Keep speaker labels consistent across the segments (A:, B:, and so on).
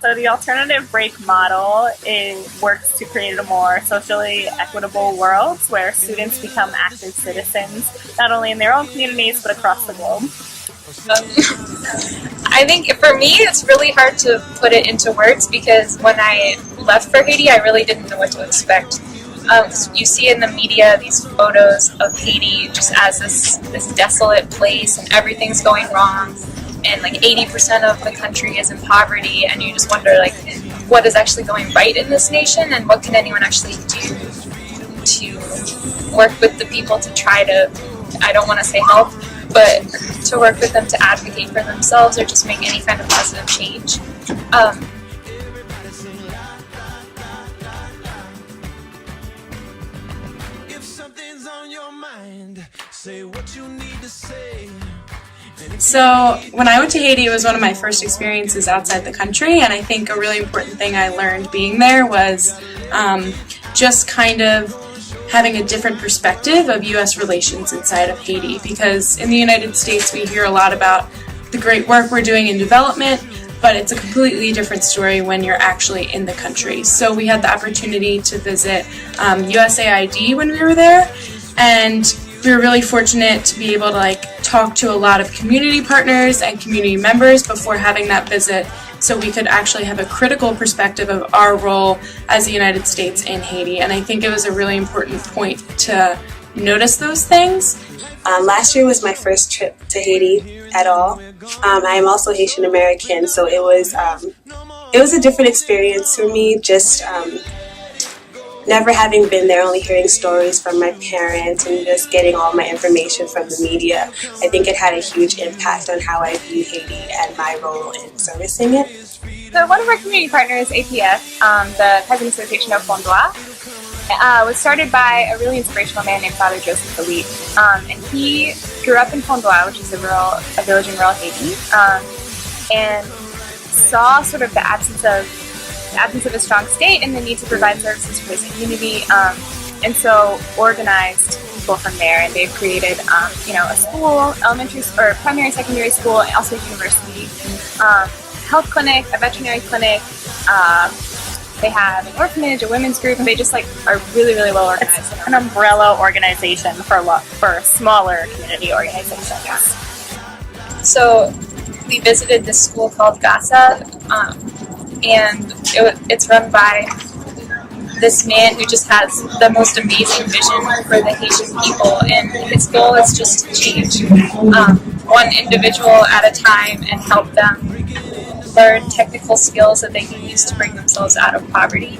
A: So the alternative break model works to create a more socially equitable world where students become active citizens, not only in their own communities, but across the globe.
B: I think for me it's really hard to put it into words because when I left for Haiti I really didn't know what to expect. You see in the media these photos of Haiti just as this desolate place and everything's going wrong and like 80% of the country is in poverty, and you just wonder like what is actually going right in this nation and what can anyone actually do to work with the people to try to, I don't want to say help, but to work with them to advocate for themselves or just make any kind of positive change.
C: If something's on your mind, say what you need to say.
D: So when I went to Haiti, it was one of my first experiences outside the country, and I think a really important thing I learned being there was just kind of having a different perspective of U.S. relations inside of Haiti, because in the United States we hear a lot about the great work we're doing in development, but it's a completely different story when you're actually in the country. So we had the opportunity to visit USAID when we were there, and we were really fortunate to be able to talk to a lot of community partners and community members before having that visit, so we could actually have a critical perspective of our role as the United States in Haiti. And I think it was a really important point to notice those things.
E: Last year was my first trip to Haiti at all. I am also Haitian American, so it was a different experience for me, just never having been there, only hearing stories from my parents and just getting all my information from the media. I think it had a huge impact on how I view Haiti and my role in servicing it.
A: So one of our community partners, APF, the Peasant Association of Fondois, was started by a really inspirational man named Father Joseph Philippe. And he grew up in Fondois, which is a village in rural Haiti, and saw sort of the absence of a strong state and the need to provide services for his community, and so organized people from there, and they've created a school, elementary or primary, secondary school, and also a university, health clinic, a veterinary clinic. They have an orphanage, a women's group, and they just are really, really well organized. It's an umbrella organization for smaller community organizations.
B: So we visited this school called GASA, and it's run by this man who just has the most amazing vision for the Haitian people, and his goal is just to change one individual at a time and help them learn technical skills that they can use to bring themselves out of poverty.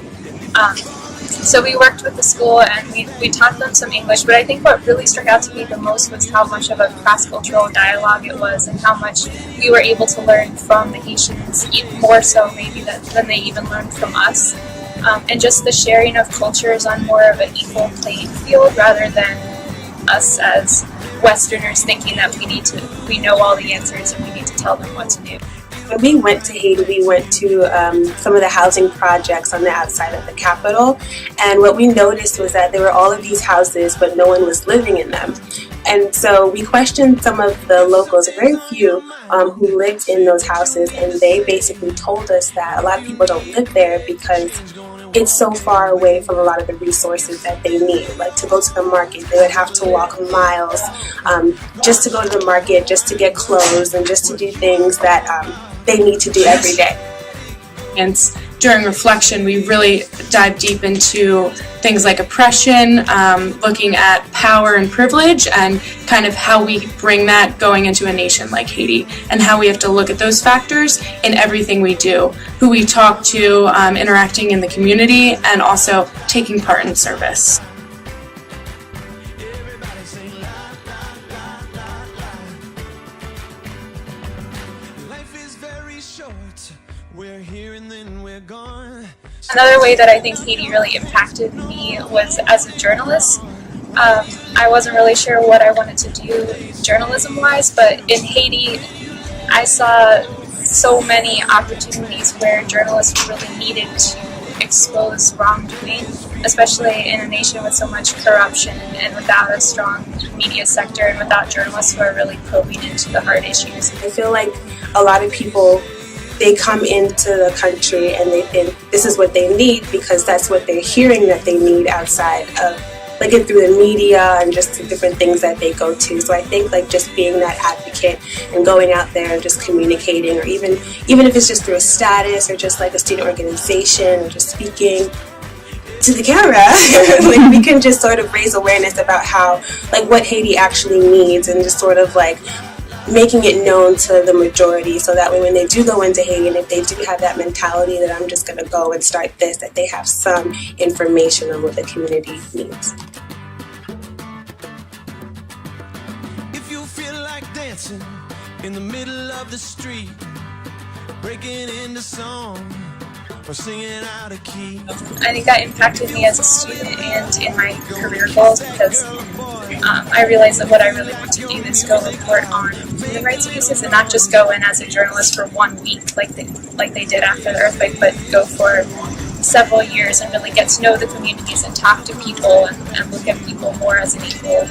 B: So we worked with the school and we taught them some English, but I think what really struck out to me the most was how much of a cross-cultural dialogue it was and how much we were able to learn from the Haitians, even more so maybe than they even learned from us. And just the sharing of cultures on more of an equal playing field rather than us as Westerners thinking that we know all the answers and we need to tell them what to do.
E: When we went to Haiti, we went to some of the housing projects on the outside of the capital, and what we noticed was that there were all of these houses, but no one was living in them. And so we questioned some of the locals, a very few, who lived in those houses, and they basically told us that a lot of people don't live there because it's so far away from a lot of the resources that they need. Like to go to the market, they would have to walk miles just to go to the market, just to get clothes, and just to do things that they need to do every day.
D: And during reflection, we really dive deep into things like oppression, looking at power and privilege, and kind of how we bring that going into a nation like Haiti, and how we have to look at those factors in everything we do, who we talk to, interacting in the community, and also taking part in service.
B: Another way that I think Haiti really impacted me was as a journalist. I wasn't really sure what I wanted to do journalism-wise, but in Haiti, I saw so many opportunities where journalists really needed to expose wrongdoing, especially in a nation with so much corruption and without a strong media sector and without journalists who are really probing into the hard issues.
E: I feel like a lot of people they come into the country and they think this is what they need because that's what they're hearing that they need outside of, like, it through the media and just the different things that they go to. So I think, like, just being that advocate and going out there and just communicating, or even if it's just through a status or just like a student organization or just speaking to the camera, like, we can just sort of raise awareness about how, like, what Haiti actually needs, and just sort of like making it known to the majority, so that way when they do go into Haiti, and if they do have that mentality that I'm just going to go and start this, that they have some information on what the community needs.
C: If you feel like dancing in the middle of the street, breaking into song or singing out of key,
B: I think that impacted me as a student and in my career goals, because I realized that what I really want to do is go report on human rights abuses, and not just go in as a journalist for 1 week like they did after the earthquake, but go for several years and really get to know the communities and talk to people and look at people more as an equal